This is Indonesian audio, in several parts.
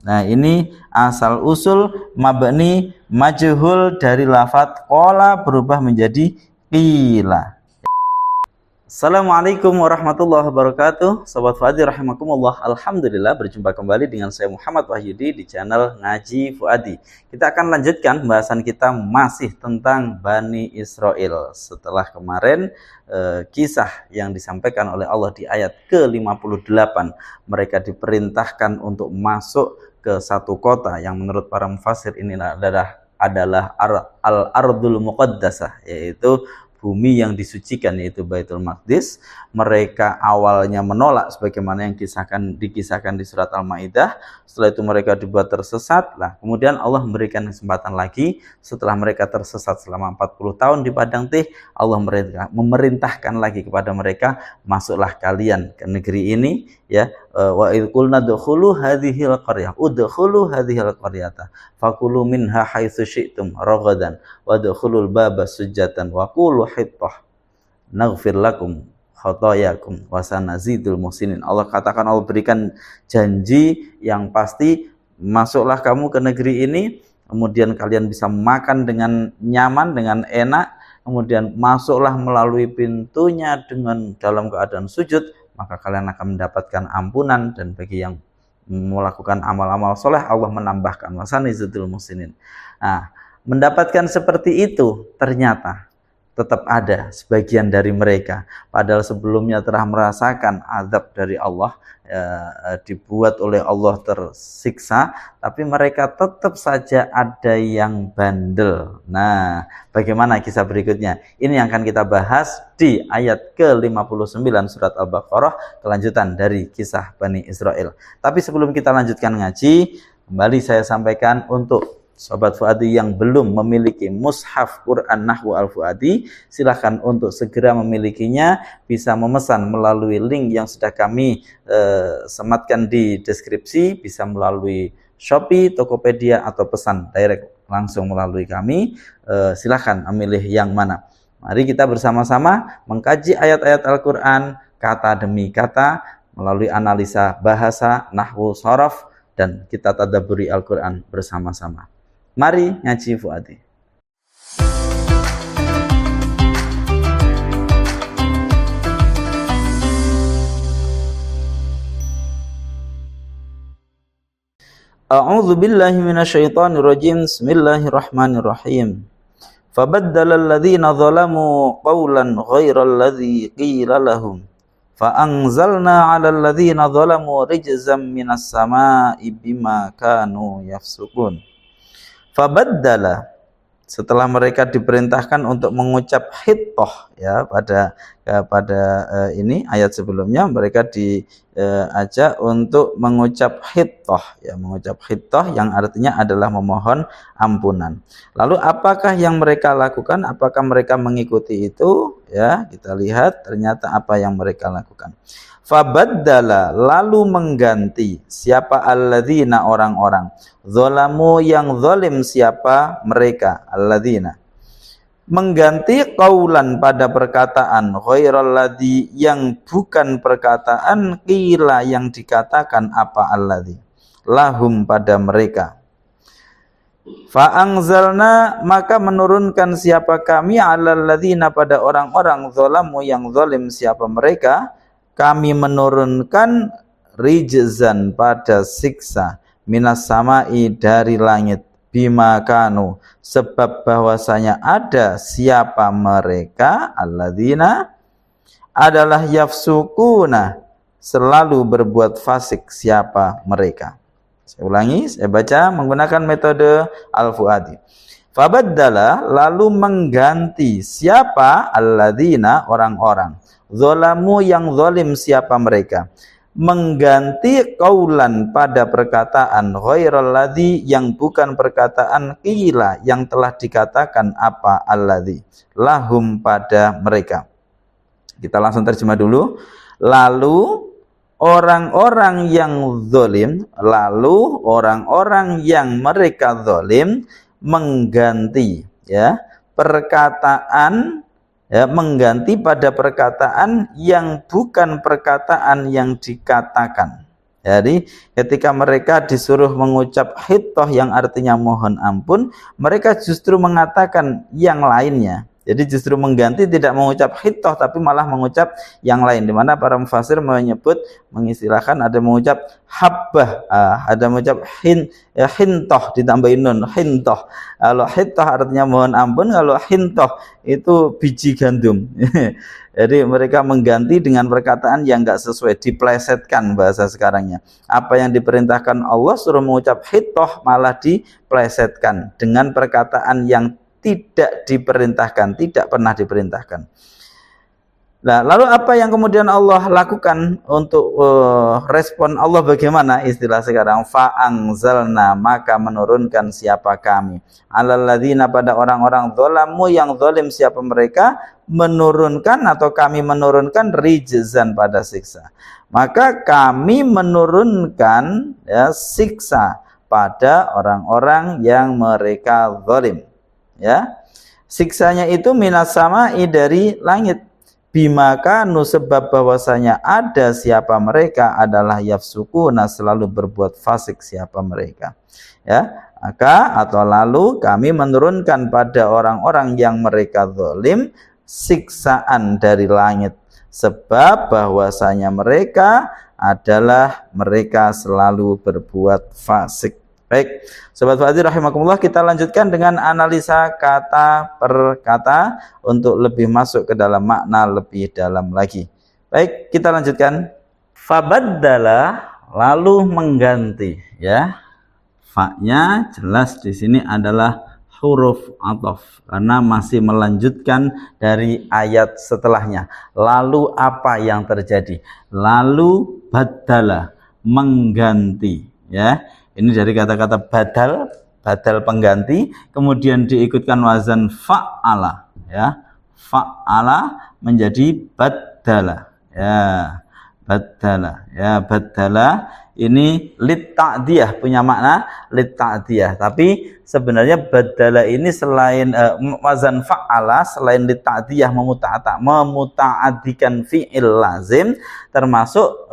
Nah, ini asal usul mabni majhul dari lafadz qala berubah menjadi qila. Assalamualaikum warahmatullahi wabarakatuh. Sobat Fuadi rahimakumullah. Alhamdulillah berjumpa kembali dengan saya Muhammad Wahyudi di channel Ngaji Fuadi. Kita akan lanjutkan pembahasan kita masih tentang Bani Israel. Setelah kemarin kisah yang disampaikan oleh Allah di ayat ke-58, mereka diperintahkan untuk masuk ke satu kota yang menurut para mufassir ini adalah al-ardul muqaddasah, yaitu bumi yang disucikan, yaitu Baitul Maqdis. Mereka awalnya menolak sebagaimana yang dikisahkan di surat Al-Maidah. Setelah itu mereka dibuat tersesat. Nah, kemudian Allah memberikan kesempatan lagi setelah mereka tersesat selama 40 tahun di padang tih. Allah memerintahkan lagi kepada mereka, masuklah kalian ke negeri ini, ya. Wa idh qulna udkhulu hadhil qaryah udkhulu hadhil qaryata fakulu minha haitsu syi'tum ragadan wadkhulul baba sujatan wa qulu hittah naghfir lakum khotoyakum wasanazidul muhsinin. Allah katakan, Allah berikan janji yang pasti, masuklah kamu ke negeri ini, kemudian kalian bisa makan dengan nyaman, dengan enak, kemudian masuklah melalui pintunya dengan dalam keadaan sujud, maka kalian akan mendapatkan ampunan, dan bagi yang melakukan amal-amal soleh Allah menambahkan wasanizidul muhsinin. Nah, mendapatkan seperti itu ternyata tetap ada sebagian dari mereka, padahal sebelumnya telah merasakan azab dari Allah, dibuat oleh Allah tersiksa, tapi mereka tetap saja ada yang bandel. Nah, bagaimana kisah berikutnya? Ini yang akan kita bahas di ayat ke-59 surat Al-Baqarah, kelanjutan dari kisah Bani Israel. Tapi sebelum kita lanjutkan ngaji, kembali saya sampaikan untuk Sobat Fuadi yang belum memiliki mushaf Quran Nahwu Al-Fuadi, silahkan untuk segera memilikinya. Bisa memesan melalui link yang sudah kami sematkan di deskripsi, bisa melalui Shopee, Tokopedia, atau pesan direct langsung melalui kami. Silahkan memilih yang mana. Mari kita bersama-sama mengkaji ayat-ayat Al-Quran kata demi kata melalui analisa bahasa, nahwu, sharaf, dan kita tadabburi Al-Quran bersama-sama. Mari ngaji Fuadi. A'udzu billahi minasyaitonir rajim. Bismillahirrahmanirrahim. Fabaddala alladziina zalamu qawlan ghairal ladzi qila lahum fa anzalna 'alal ladziina zalamu rijzam minas samaa'i bima kanu yafsukun. Fabaddala, setelah mereka diperintahkan untuk mengucap hittah, ya, pada ini ayat sebelumnya mereka diajak untuk mengucap hittah, ya, mengucap hittah yang artinya adalah memohon ampunan. Lalu apakah yang mereka lakukan? Apakah mereka mengikuti itu? Ya, kita lihat ternyata apa yang mereka lakukan. Fabaddala, lalu mengganti, siapa alladzina, orang-orang, zalamu yang zalim, siapa mereka, alladzina, mengganti qaulan pada perkataan, ghairal ladzi, yang bukan perkataan, qila, yang dikatakan, apa alladzi, lahum, pada mereka. Fa anzalna, maka menurunkan siapa kami, alal ladzina, pada orang-orang, zalamu yang zalim, siapa mereka, kami menurunkan rijzan, pada siksa, minas sama'i, dari langit, bima kanu, sebab bahwasanya ada siapa mereka, alladzina, adalah yafsukuna, selalu berbuat fasik, siapa mereka. Saya ulangi, saya baca menggunakan metode Al-Fuadi. Fabaddala, lalu mengganti, siapa, alladzina, orang-orang, zalamu yang zalim, siapa mereka, mengganti qaulan, pada perkataan, ghairal ladzi, yang bukan perkataan, qila, yang telah dikatakan, apa alladzi, lahum, pada mereka. Kita langsung terjemah dulu. Lalu orang-orang yang zalim, lalu orang-orang yang mereka zalim mengganti, ya, perkataan, ya, mengganti pada perkataan yang bukan perkataan yang dikatakan. Jadi ketika mereka disuruh mengucap hittoh yang artinya mohon ampun, mereka justru mengatakan yang lainnya. Jadi justru mengganti, tidak mengucap hittoh tapi malah mengucap yang lain. Di mana para mufassir menyebut, mengistilahkan ada mengucap habbah, ada mengucap hintoh ditambahin nun, hintoh. Kalau hittoh artinya mohon ampun, kalau hintoh itu biji gandum. Jadi mereka mengganti dengan perkataan yang enggak sesuai, diplesetkan bahasa sekarangnya. Apa yang diperintahkan Allah suruh mengucap hittoh malah diplesetkan dengan perkataan yang tidak diperintahkan, tidak pernah diperintahkan. Nah, lalu apa yang kemudian Allah lakukan untuk respon Allah bagaimana? Istilah sekarang, fa'angzalna, maka menurunkan siapa kami, alalladzina, pada orang-orang zalamu yang zalim siapa mereka, menurunkan atau kami menurunkan rijzan, pada siksa. Maka kami menurunkan ya, siksa pada orang-orang yang mereka zalim. Ya, siksanya itu minas sama'i, dari langit, bimaka sebab bahwasanya ada siapa mereka adalah yafsukuna, selalu berbuat fasik siapa mereka. Ya, maka atau lalu kami menurunkan pada orang-orang yang mereka zalim siksaan dari langit, sebab bahwasanya mereka adalah mereka selalu berbuat fasik. Baik, Sobat Fuadi rahimakumullah, kita lanjutkan dengan analisa kata per kata untuk lebih masuk ke dalam makna lebih dalam lagi. Baik, kita lanjutkan. Fabaddala, lalu mengganti, ya. Fa-nya jelas di sini adalah huruf ataf karena masih melanjutkan dari ayat setelahnya. Lalu apa yang terjadi? Lalu baddala, mengganti, ya. Ini dari kata-kata badal, badal pengganti, kemudian diikutkan wazan fa'ala, ya. Fa'ala menjadi badala, ya. Badala, ya, badala ini lit ta'diyah, punya makna lit ta'diyah. Tapi sebenarnya badala ini selain wazan fa'ala, selain lit ta'diyah memuta'adikan fi'il lazim, termasuk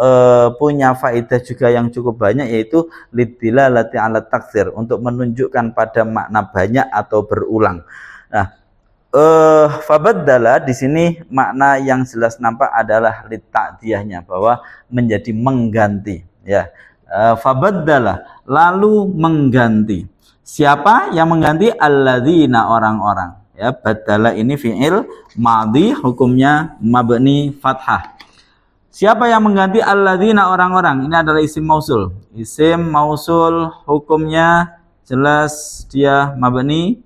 punya faedah juga yang cukup banyak, yaitu lidilalati ala taksir, untuk menunjukkan pada makna banyak atau berulang. Nah, fabaddala di sini makna yang jelas nampak adalah lit ta'diyahnya, bahwa menjadi mengganti, ya. Fabaddala, lalu mengganti. Siapa yang mengganti? Alladzina, orang-orang, ya. Badala ini fi'il madhi, hukumnya mabni fathah. Siapa yang mengganti? Alladzina, orang-orang. Ini adalah isim mausul. Isim mausul hukumnya jelas dia mabni,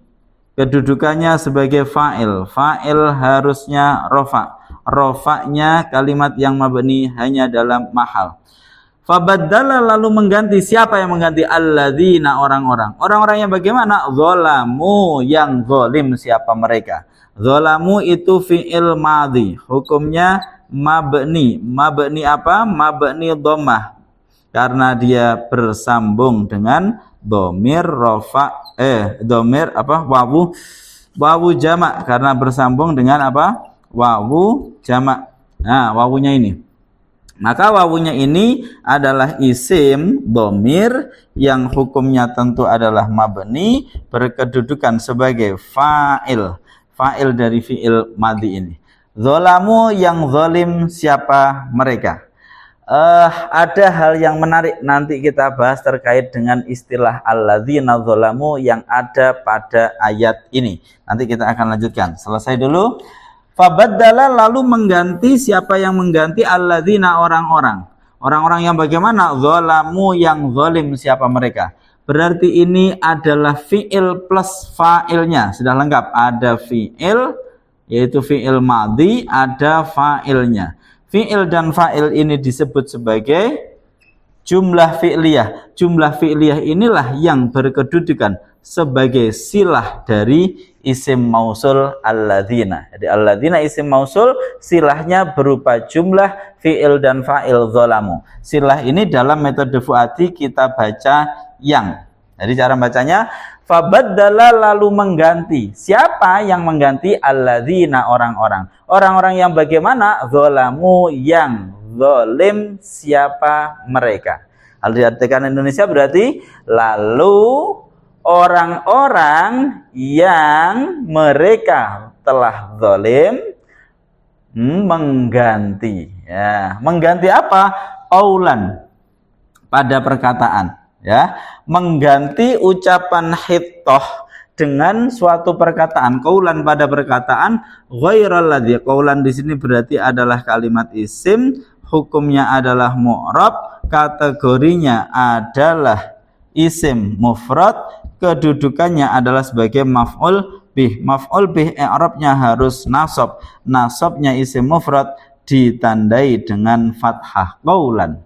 kedudukannya sebagai fa'il. Fa'il harusnya rofa. Rofa'nya kalimat yang mabni hanya dalam mahal. Fabaddala, lalu mengganti. Siapa yang mengganti? Alladzina, orang-orang. Orang-orang yang bagaimana? Zalamu, yang zalim siapa mereka? Zalamu itu fi'il madhi, hukumnya mabni. Mabni apa? Mabni dhammah, karena dia bersambung dengan dhamir rofa, dhamir apa? Wawu jamak, karena bersambung dengan apa? Wawu jamak. Nah, wawunya ini. Maka wawunya ini adalah isim dhamir yang hukumnya tentu adalah mabni, berkedudukan sebagai fa'il. Fa'il dari fi'il madhi ini. Zalamu, yang zalim siapa mereka? Ada hal yang menarik nanti kita bahas terkait dengan istilah alladzina zalamu yang ada pada ayat ini. Nanti kita akan lanjutkan. Selesai dulu. Fabaddala, lalu mengganti. Siapa yang mengganti? Alladzina, orang-orang. Orang-orang yang bagaimana? Zalamu, yang zalim siapa mereka? Berarti ini adalah fi'il plus fa'ilnya. Sudah lengkap. Ada fi'il, yaitu fi'il madhi, ada fa'ilnya. Fi'il dan fa'il ini disebut sebagai jumlah fi'liyah. Jumlah fi'liyah inilah yang berkedudukan sebagai silah dari isim mausul alladzina. Jadi alladzina isim mausul, silahnya berupa jumlah fi'il dan fa'il zalamu. Silah ini dalam metode fu'adi kita baca yang. Jadi cara bacanya fabaddala, lalu mengganti. Siapa yang mengganti? Alladzina, orang-orang. Orang-orang yang bagaimana? Zalamu, yang zalim siapa mereka? Kalau diartikan Indonesia berarti lalu orang-orang yang mereka telah zalim mengganti, ya, mengganti apa? Qaulan, pada perkataan, ya, mengganti ucapan hittoh dengan suatu perkataan, qaulan pada perkataan, ghairal ladzi. Qaulan di sini berarti adalah kalimat isim, hukumnya adalah mu'rab, kategorinya adalah isim mufrad, kedudukannya adalah sebagai maf'ul bih. Maf'ul bih i'rabnya harus nasab. Nasabnya isim mufrad ditandai dengan fathah, qaulan.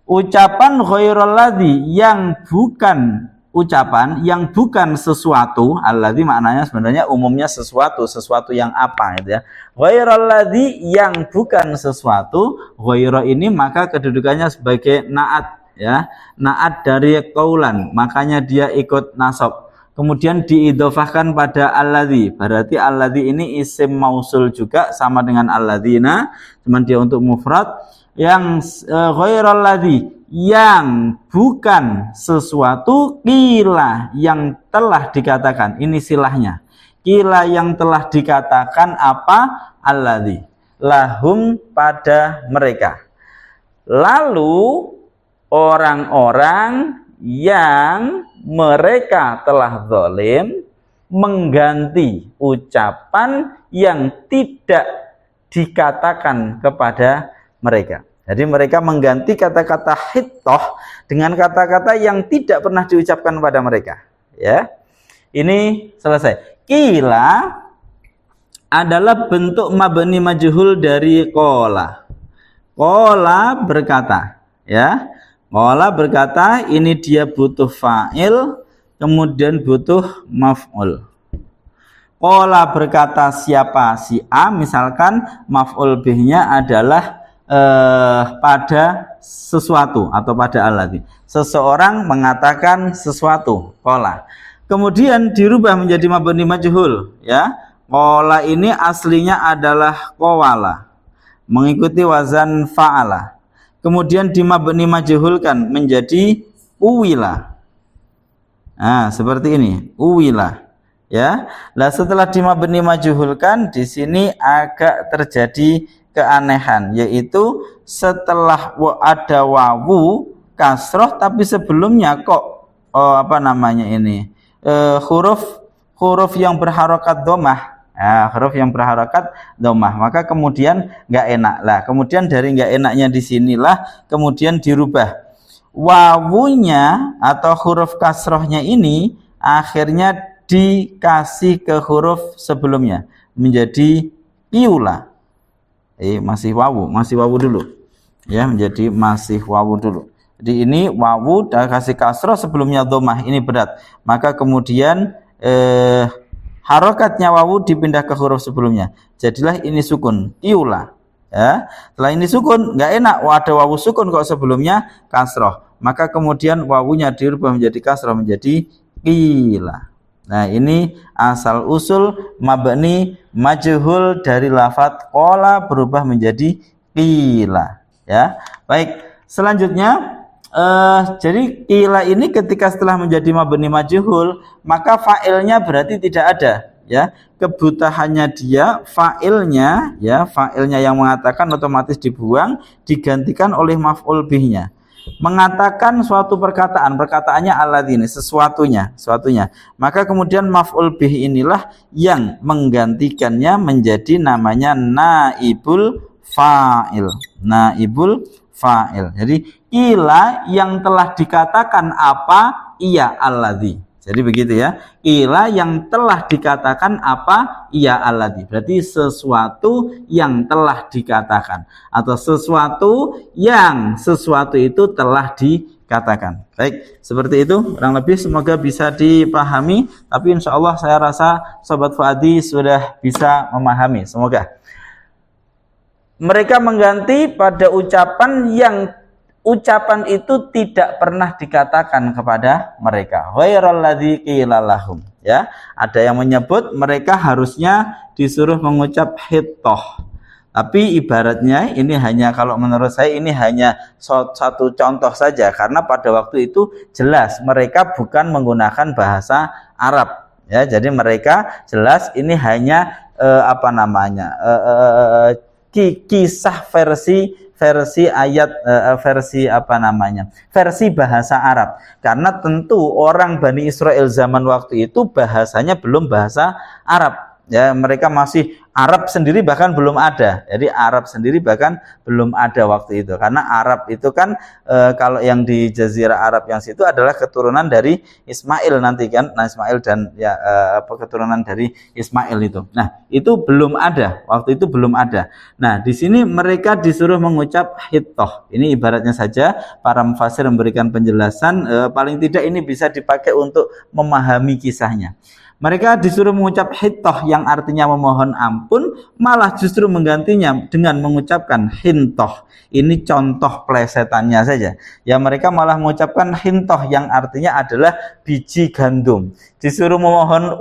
Ucapan ghairal ladzi, yang bukan ucapan, yang bukan sesuatu. Alladzi maknanya sebenarnya umumnya sesuatu, sesuatu yang apa gitu ya. Ghairal ladzi, yang bukan sesuatu. Ghaira ini maka kedudukannya sebagai naat, ya, naat dari qaulan, makanya dia ikut nasab. Kemudian diidhofahkan pada alladzi, berarti alladzi ini isim mausul juga, sama dengan alladzina, cuman dia untuk mufrad. Yang ghairal ladzi, yang bukan sesuatu, qila, yang telah dikatakan, ini silahnya, qila, yang telah dikatakan apa? Alladzi, lahum, pada mereka. Lalu orang-orang yang mereka telah zalim mengganti ucapan yang tidak dikatakan kepada mereka. Jadi mereka mengganti kata-kata hittoh dengan kata-kata yang tidak pernah diucapkan pada mereka. Ya, ini selesai. Qila adalah bentuk mabni majhul dari qala. Qala berkata, ya. Qala berkata, ini dia butuh fa'il, kemudian butuh maf'ul. Qala berkata siapa? Si A, misalkan maf'ul bihnya adalah pada sesuatu atau pada alladzi. Seseorang mengatakan sesuatu, qala. Kemudian dirubah menjadi mabni majhul, ya. Qala ini aslinya adalah qawala, mengikuti wazan fa'ala. Kemudian dimabni majhulkan menjadi uwila. Nah, seperti ini, uwila. Ya. Nah, setelah dimabni majhulkan, di sini agak terjadi keanehan, yaitu setelah ada wawu kasroh, tapi sebelumnya kok huruf yang berharokat domah. Nah, huruf yang berharokat domah, maka kemudian nggak enak lah. Kemudian dari nggak enaknya di sinilah kemudian dirubah, wawunya atau huruf kasrohnya ini akhirnya dikasih ke huruf sebelumnya menjadi piula. Masih wawu dulu, ya, menjadi masih wawu dulu. Jadi ini wawu dan kasih kasroh, sebelumnya domah, ini berat, maka kemudian harokatnya wawu dipindah ke huruf sebelumnya, jadilah ini sukun, piula. Ya, setelah ini sukun, nggak enak, ada wawu sukun kok sebelumnya kasroh, maka kemudian wawunya dirubah menjadi kasroh, menjadi qila. Nah, ini asal usul mabni majhul dari lafadz qala berubah menjadi qila, ya. Baik, selanjutnya jadi qila ini ketika setelah menjadi mabni majhul, maka fa'ilnya berarti tidak ada, ya. Kebutahannya dia fa'ilnya, ya, fa'ilnya yang mengatakan otomatis dibuang, digantikan oleh maf'ul bihnya. Mengatakan suatu perkataan, perkataannya alladzi, sesuatunya, maka kemudian maf'ul bih inilah yang menggantikannya menjadi namanya naibul fa'il. Naibul fa'il. Jadi qila, yang telah dikatakan apa? Iya alladzi. Jadi begitu, ya. Qila, yang telah dikatakan apa? Iya alladzi. Berarti sesuatu yang telah dikatakan, atau sesuatu itu telah dikatakan. Baik, seperti itu kurang lebih, semoga bisa dipahami. Tapi insya Allah saya rasa Sobat Fuadi sudah bisa memahami, semoga. Mereka mengganti pada ucapan yang ucapan itu tidak pernah dikatakan kepada mereka. Ghairal ladzi qila lahum, ya. Ada yang menyebut mereka harusnya disuruh mengucap hittoh, Tapi ibaratnya ini hanya, kalau menurut saya ini hanya satu contoh saja, karena pada waktu itu jelas mereka bukan menggunakan bahasa Arab ya. Jadi mereka jelas ini hanya kisah versi ayat, versi bahasa Arab, karena tentu orang Bani Israel zaman waktu itu bahasanya belum bahasa Arab ya, mereka masih Arab sendiri bahkan belum ada. Jadi Arab sendiri bahkan belum ada waktu itu, karena Arab itu kan kalau yang di Jazirah Arab yang situ adalah keturunan dari Ismail nanti kan. Nah, Ismail dan ya keturunan dari Ismail itu. Nah, itu belum ada. Waktu itu belum ada. Nah, di sini mereka disuruh mengucap Hittah. Ini ibaratnya saja para mufasir memberikan penjelasan, paling tidak ini bisa dipakai untuk memahami kisahnya. Mereka disuruh mengucap Hittah yang artinya memohon ampun, malah justru menggantinya dengan mengucapkan Hintoh. Ini contoh plesetannya saja. Ya, mereka malah mengucapkan Hintoh yang artinya adalah biji gandum. Disuruh memohon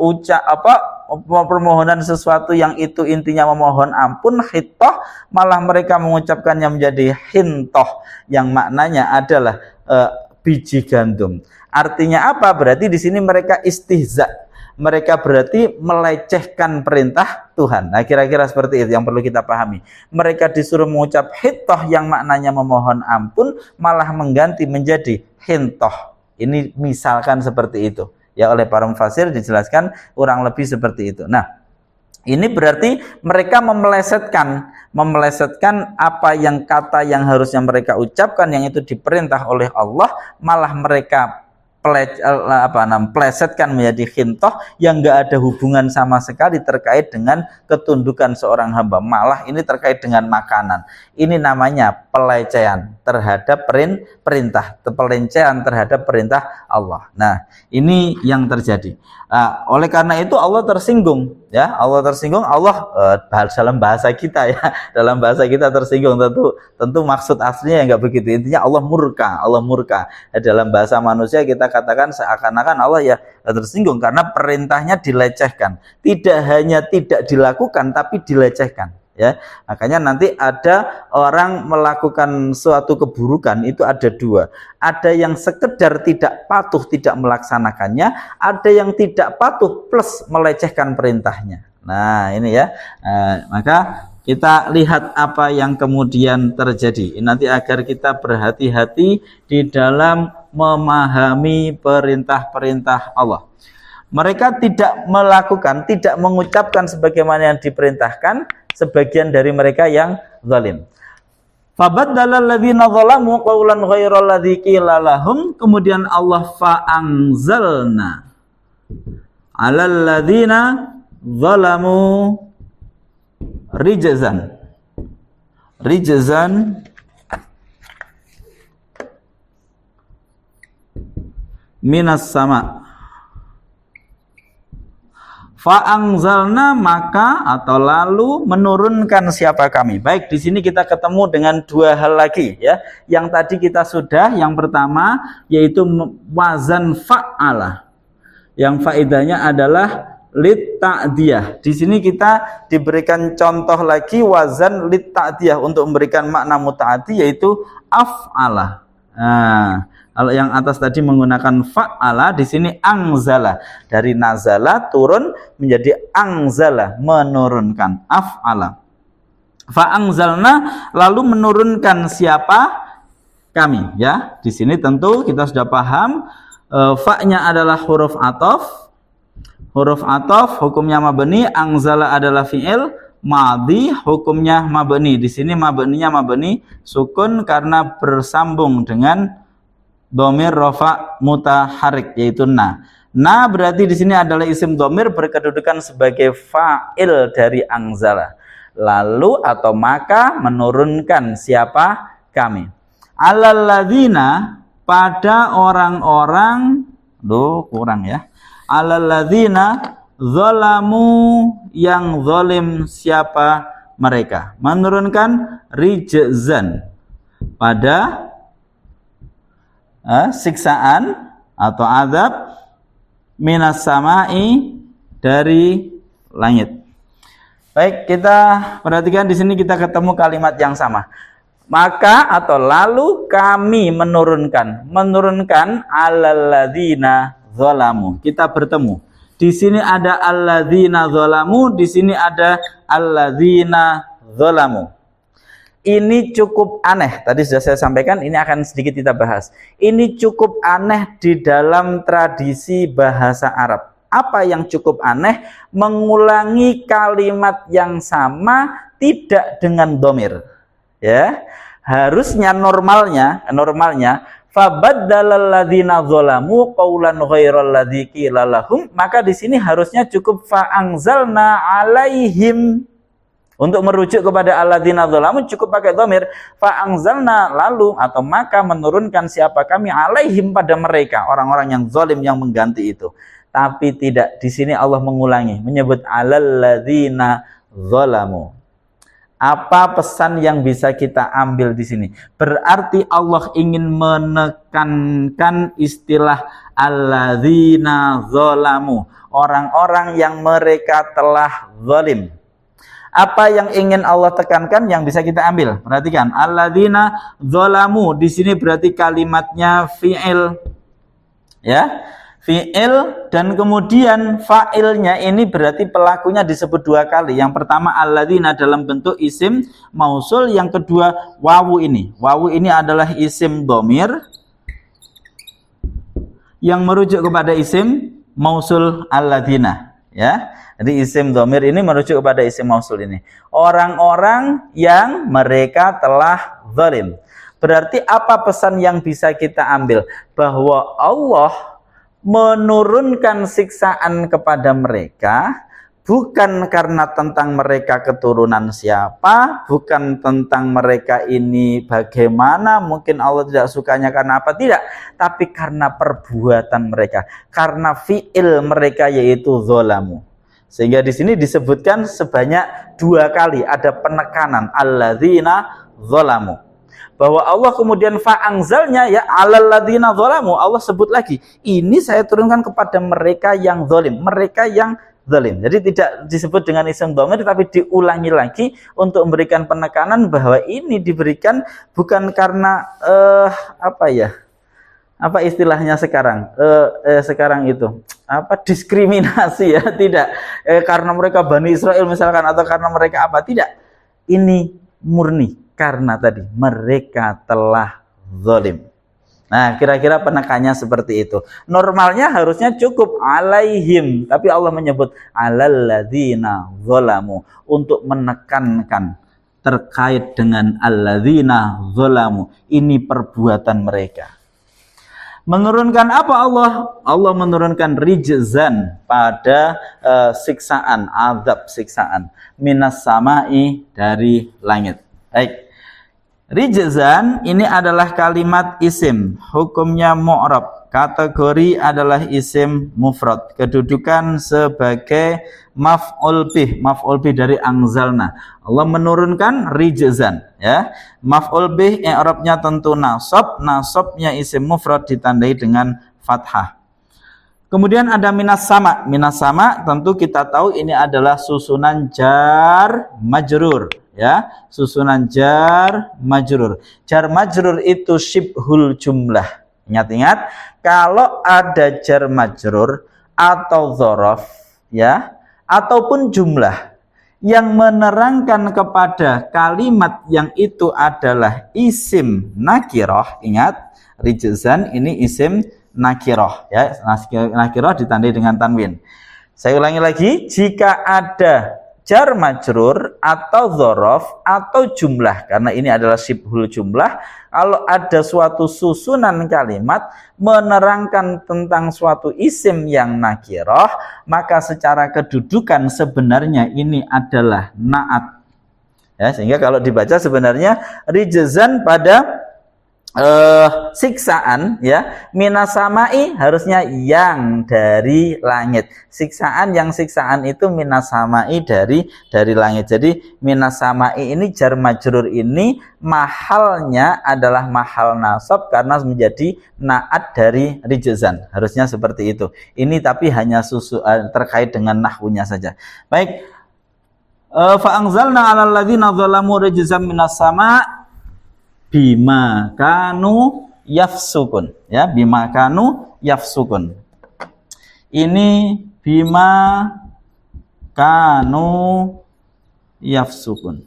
permohonan sesuatu yang itu intinya memohon ampun, Hittah, malah mereka mengucapkannya menjadi Hintoh yang maknanya adalah biji gandum. Artinya apa? Berarti di sini mereka istihza. Mereka berarti melecehkan perintah Tuhan. Nah, kira-kira seperti itu yang perlu kita pahami. Mereka disuruh mengucap Hittah yang maknanya memohon ampun, malah mengganti menjadi Hintoh. Ini misalkan seperti itu. Ya, oleh para mufasir dijelaskan kurang lebih seperti itu. Nah, ini berarti mereka memelesetkan apa yang kata yang harusnya mereka ucapkan, yang itu diperintah oleh Allah, malah mereka plesetkan menjadi Hintoh yang enggak ada hubungan sama sekali terkait dengan ketundukan seorang hamba, malah ini terkait dengan makanan. Ini namanya pelecehan terhadap perintah, pelecehan terhadap perintah Allah. Nah, ini yang terjadi. Oleh karena itu Allah tersinggung ya, Allah tersinggung. Allah dalam bahasa kita ya, dalam bahasa kita tersinggung, tentu maksud aslinya enggak begitu. Intinya Allah murka. Dalam bahasa manusia kita katakan seakan-akan Allah ya tersinggung karena perintahnya dilecehkan. Tidak hanya tidak dilakukan tapi dilecehkan ya. Makanya nanti ada orang melakukan suatu keburukan itu ada dua. Ada yang sekedar tidak patuh, tidak melaksanakannya, ada yang tidak patuh plus melecehkan perintahnya. Nah, ini ya. Maka kita lihat apa yang kemudian terjadi. Nanti agar kita berhati-hati di dalam memahami perintah-perintah Allah. Mereka tidak melakukan, tidak mengucapkan sebagaimana yang diperintahkan, sebagian dari mereka yang zalim. Fabaddala alladziina zalamu qawlan ghairal ladzi qila lahum, kemudian Allah fa'anzalna 'alal ladziina zalamu rijzan minas sama. Fa'angzalna, maka atau lalu menurunkan siapa kami. Baik, di sini kita ketemu dengan dua hal lagi ya. Yang tadi kita sudah, yang pertama yaitu wazan fa'ala. Yang faedahnya adalah lit ta'diyah. Di sini kita diberikan contoh lagi wazan lit ta'diyah untuk memberikan makna muta'addi yaitu af'ala. Nah, kalau yang atas tadi menggunakan fa'ala, di sini angzala. Dari nazala turun menjadi angzala, menurunkan, af'ala. Fa'angzalna, lalu menurunkan siapa? Kami ya. Di sini tentu kita sudah paham fa-nya adalah huruf ataf. Huruf ataf hukumnya mabni, angzala adalah fi'il madhi, hukumnya mabni. Di sini mabninya mabni sukun karena bersambung dengan dhamir rafa mutaharrik yaitu na. Na berarti di sini adalah isim dhamir berkedudukan sebagai fa'il dari angzala. Lalu atau maka menurunkan siapa? Kami. Alal ladzina, pada orang-orang, kurang ya. Alal ladzina zalamu, yang zalim siapa mereka. Menurunkan rijzan, pada siksaan atau azab minas sama'i, dari langit. Baik, kita perhatikan di sini kita ketemu kalimat yang sama. Maka atau lalu kami menurunkan alladzina zalamu. Kita bertemu. Di sini ada alladzina zalamu, di sini ada alladzina zalamu. Ini cukup aneh. Tadi sudah saya sampaikan, ini akan sedikit kita bahas. Ini cukup aneh di dalam tradisi bahasa Arab. Apa yang cukup aneh? Mengulangi kalimat yang sama tidak dengan dhamir. Ya, harusnya normalnya fabaddalal ladzina zalamu qaulan ghairal ladzi qila lahum, maka di sini harusnya cukup fa'anzalna alaihim. Untuk merujuk kepada alladzina zalamu cukup pakai dhamir, fa'anzalna, lalu atau maka menurunkan siapa kami alaihim pada mereka, orang-orang yang zalim yang mengganti itu. Tapi tidak, di sini Allah mengulangi, menyebut alalladzina zalamu. Apa pesan yang bisa kita ambil di sini? Berarti Allah ingin menekankan istilah alladzina zalamu, orang-orang yang mereka telah zalim. Apa yang ingin Allah tekankan yang bisa kita ambil? Perhatikan, alladzina zalamu di sini berarti kalimatnya fi'il. Ya. Fi'il dan kemudian fa'ilnya ini berarti pelakunya disebut dua kali. Yang pertama alladzina dalam bentuk isim mausul, yang kedua wawu ini. Wawu ini adalah isim dhamir yang merujuk kepada isim mausul alladzina, ya. Jadi isim dhamir ini merujuk kepada isim mausul ini. Orang-orang yang mereka telah zalim. Berarti apa pesan yang bisa kita ambil? Bahwa Allah menurunkan siksaan kepada mereka bukan karena tentang mereka keturunan siapa, bukan tentang mereka ini bagaimana, mungkin Allah tidak sukanya karena apa, tidak, tapi karena perbuatan mereka, karena fi'il mereka yaitu zalamu. Sehingga di sini disebutkan sebanyak dua kali ada penekanan alladzina zalamu. Bahwa Allah kemudian fa'anzalnya ya alalladzina zalamu, Allah sebut lagi, ini saya turunkan kepada mereka yang zalim, mereka yang zalim. Jadi tidak disebut dengan isim dhamir, tapi diulangi lagi untuk memberikan penekanan bahwa ini diberikan bukan karena apa istilahnya sekarang sekarang itu diskriminasi, ya, tidak, karena mereka Bani Israel misalkan, atau karena mereka apa, tidak, ini murni karena tadi mereka telah zalim. Nah, kira-kira penekannya seperti itu. Normalnya harusnya cukup alaihim, tapi Allah menyebut alalladzina zalamu untuk menekankan terkait dengan alladzina zalamu, ini perbuatan mereka. Menurunkan apa Allah? Allah menurunkan rijzan pada siksaan, azab siksaan, minas samai, dari langit. Baik. Rijzan ini adalah kalimat isim, hukumnya mu'rab. Kategori adalah isim mufrad. Kedudukan sebagai maf'ul bih dari anzalna. Allah menurunkan rijzan, ya. Maf'ul bih i'rabnya tentu nasab, nasabnya isim mufrad ditandai dengan fathah. Kemudian ada minas sama. Minas sama tentu kita tahu ini adalah susunan jar majrur, ya, susunan jar majrur. Jar majrur itu syibhul jumlah. Ingat-ingat, kalau ada jar majrur atau dzaraf, ya, ataupun jumlah yang menerangkan kepada kalimat yang itu adalah isim nakirah, ingat, rijzan ini isim nakirah, ya, nakirah ditandai dengan tanwin. Saya ulangi lagi, jika ada jar majrur atau dzaraf atau jumlah, karena ini adalah syibhul jumlah, kalau ada suatu susunan kalimat menerangkan tentang suatu isim yang nakirah, maka secara kedudukan sebenarnya ini adalah na'at, ya, sehingga kalau dibaca sebenarnya rijzan pada siksaan, ya, minasamai harusnya yang dari langit. Siksaan itu minasamai dari langit. Jadi minasamai ini jar majrur ini mahalnya adalah mahal nasab karena menjadi naat dari rijzan. Harusnya seperti itu. Ini tapi hanya terkait dengan nahwunya saja. Baik. Fa anzalna 'alal ladzina dzalamu rijzam minas sama' bima kanu yafsukun. Ya, bima kanu yafsukun. Ini bima kanu yafsukun.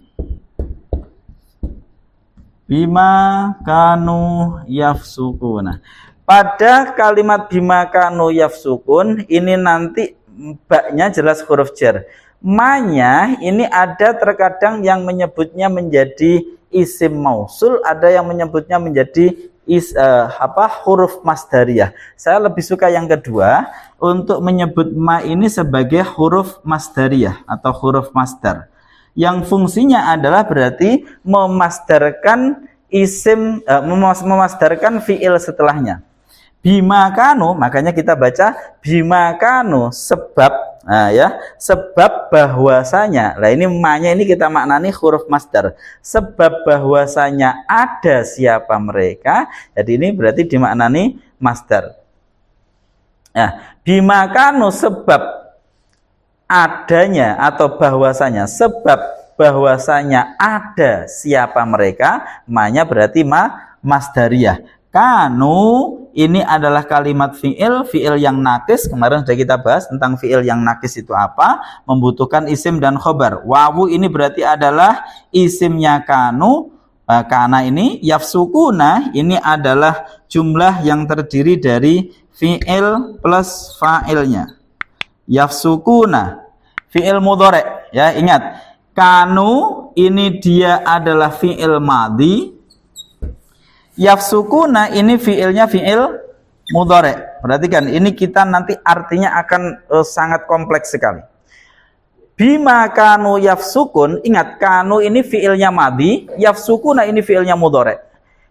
Bima kanu yafsukuna. Pada kalimat bima kanu yafsukun ini nanti baknya jelas huruf jar. Ma-nya ini ada terkadang yang menyebutnya menjadi isim mausul, ada yang menyebutnya menjadi huruf masdariyah. Saya lebih suka yang kedua untuk menyebut ma ini sebagai huruf masdariyah atau huruf masdar. Yang fungsinya adalah berarti memasdarkan isim, memasdarkan fiil setelahnya. Bima kanu, makanya kita baca bima kanu sebab, nah ya, sebab bahwasanya. Nah ini ma-nya ini kita maknani huruf masdar. Sebab bahwasanya ada siapa mereka. Jadi ini berarti dimaknani masdar. Nah, bima kanu sebab adanya atau bahwasanya, sebab bahwasanya ada siapa mereka, ma-nya berarti masdariyah. Kanu ini adalah kalimat fiil yang nakis. Kemarin sudah kita bahas tentang fiil yang nakis itu apa, membutuhkan isim dan khobar. Wawu ini berarti adalah isimnya kanu. Kana ini, yafsukuna ini adalah jumlah yang terdiri dari fiil plus fa'ilnya. Yafsukuna fiil mudhari', ya, ingat. Kanu ini dia adalah fiil madhi. Yafsukuna ini fiilnya fiil mudhari'. Perhatikan, ini kita nanti artinya akan sangat kompleks sekali. Bima kanu yafsukun, ingat kanu ini fiilnya madhi, yafsukuna ini fiilnya mudhari'.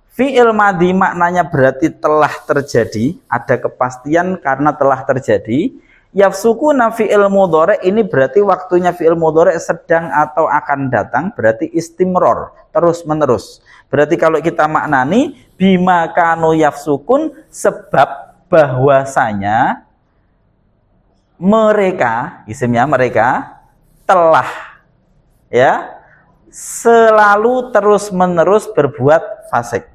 Fiil madhi maknanya berarti telah terjadi, ada kepastian karena telah terjadi. Yafsukuna fiil mudhari' ini berarti waktunya fiil mudhari' sedang atau akan datang, berarti istimror, terus menerus. Berarti kalau kita maknani bima kanu yafsukun, sebab bahwasanya mereka, isimnya mereka telah, ya, selalu terus menerus berbuat fasik.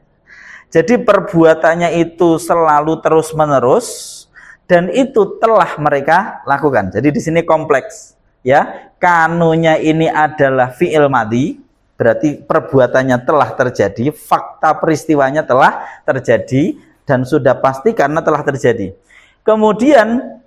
Jadi perbuatannya itu selalu terus menerus dan itu telah mereka lakukan. Jadi di sini kompleks, ya. Kanunya ini adalah fiil madhi, berarti perbuatannya telah terjadi, fakta peristiwanya telah terjadi dan sudah pasti karena telah terjadi. Kemudian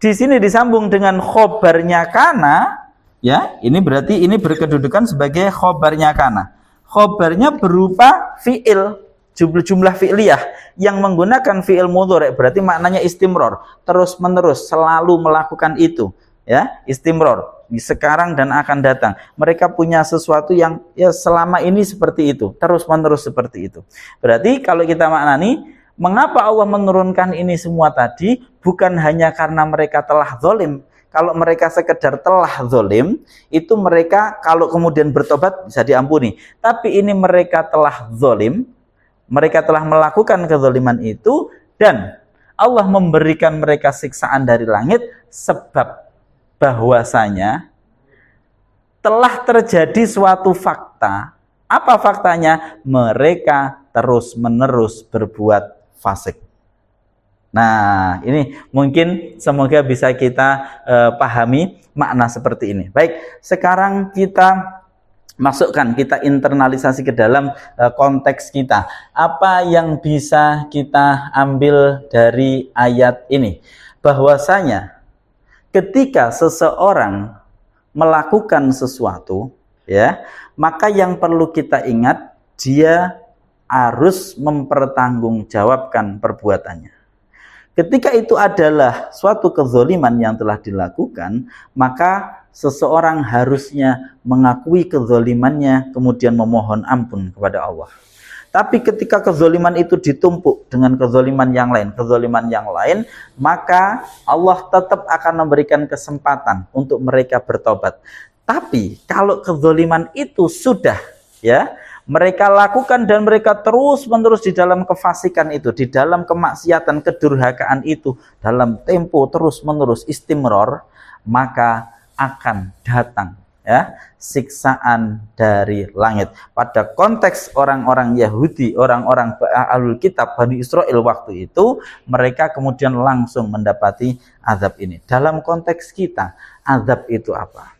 di sini disambung dengan khobarnya kana, ya. Ini berarti ini berkedudukan sebagai khobarnya kana. Khobarnya berupa fiil, jumlah fi'liyah yang menggunakan fi'il mudhari', berarti maknanya istimror, terus menerus, selalu melakukan itu, ya, istimror, sekarang dan akan datang. Mereka punya sesuatu yang ya selama ini seperti itu, terus menerus seperti itu. Berarti kalau kita maknani, mengapa Allah menurunkan ini semua tadi, bukan hanya karena mereka telah zalim. Kalau mereka sekedar telah zalim, itu mereka kalau kemudian bertobat bisa diampuni. Tapi ini mereka telah zalim, mereka telah melakukan kezaliman itu dan Allah memberikan mereka siksaan dari langit sebab bahwasanya telah terjadi suatu fakta. Apa faktanya? Mereka terus-menerus berbuat fasik. Nah, ini mungkin semoga bisa kita pahami makna seperti ini. Baik, sekarang kita masukkan, kita internalisasi ke dalam konteks kita. Apa yang bisa kita ambil dari ayat ini? Bahwasanya ketika seseorang melakukan sesuatu, ya, maka yang perlu kita ingat, dia harus mempertanggungjawabkan perbuatannya. Ketika itu adalah suatu kezaliman yang telah dilakukan, maka seseorang harusnya mengakui kezalimannya, kemudian memohon ampun kepada Allah. Tapi ketika kezaliman itu ditumpuk dengan kezaliman yang lain, maka Allah tetap akan memberikan kesempatan untuk mereka bertobat. Tapi kalau kezaliman itu sudah, ya, mereka lakukan dan mereka terus-menerus di dalam kefasikan itu, di dalam kemaksiatan, kedurhakaan itu, dalam tempo terus-menerus istimror, maka akan datang ya, siksaan dari langit. Pada konteks orang-orang Yahudi, orang-orang Ahlul Kitab Bani Israel waktu itu, mereka kemudian langsung mendapati azab ini. Dalam konteks kita, azab itu apa?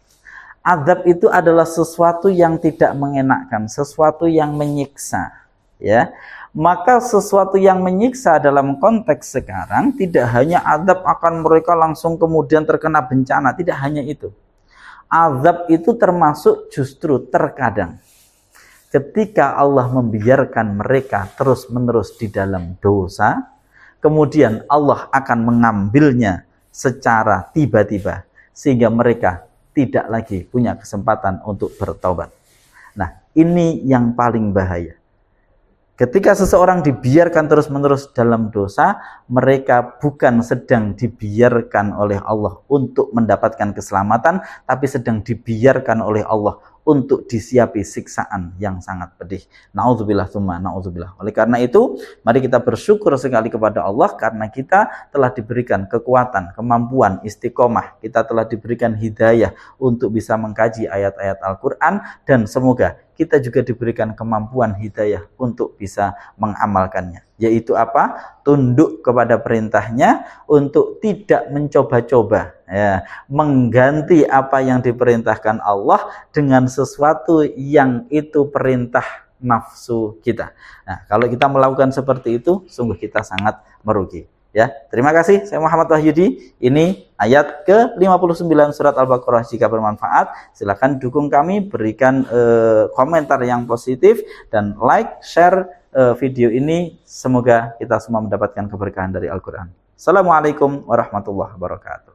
Azab itu adalah sesuatu yang tidak mengenakkan, sesuatu yang menyiksa, ya. Maka sesuatu yang menyiksa dalam konteks sekarang tidak hanya azab akan mereka langsung kemudian terkena bencana, tidak hanya itu. Azab itu termasuk justru terkadang ketika Allah membiarkan mereka terus-menerus di dalam dosa, kemudian Allah akan mengambilnya secara tiba-tiba sehingga mereka tidak lagi punya kesempatan untuk bertobat. Nah, ini yang paling bahaya. Ketika seseorang dibiarkan terus-menerus dalam dosa, mereka bukan sedang dibiarkan oleh Allah untuk mendapatkan keselamatan, tapi sedang dibiarkan oleh Allah untuk disiapi siksaan yang sangat pedih. Na'udzubillah tsumma na'udzubillah. Oleh karena itu, mari kita bersyukur sekali kepada Allah karena kita telah diberikan kekuatan, kemampuan, istiqomah. Kita telah diberikan hidayah untuk bisa mengkaji ayat-ayat Al-Quran, dan semoga kita juga diberikan kemampuan hidayah untuk bisa mengamalkannya. Yaitu apa? Tunduk kepada perintahnya untuk tidak mencoba-coba, ya, mengganti apa yang diperintahkan Allah dengan sesuatu yang itu perintah nafsu kita. Nah, kalau kita melakukan seperti itu, sungguh kita sangat merugi. Ya, terima kasih. Saya Muhammad Wahyudi. Ini ayat ke-59 surat Al-Baqarah. Jika bermanfaat, silakan dukung kami, berikan komentar yang positif dan like, share video ini. Semoga kita semua mendapatkan keberkahan dari Al-Quran. Assalamualaikum warahmatullahi wabarakatuh.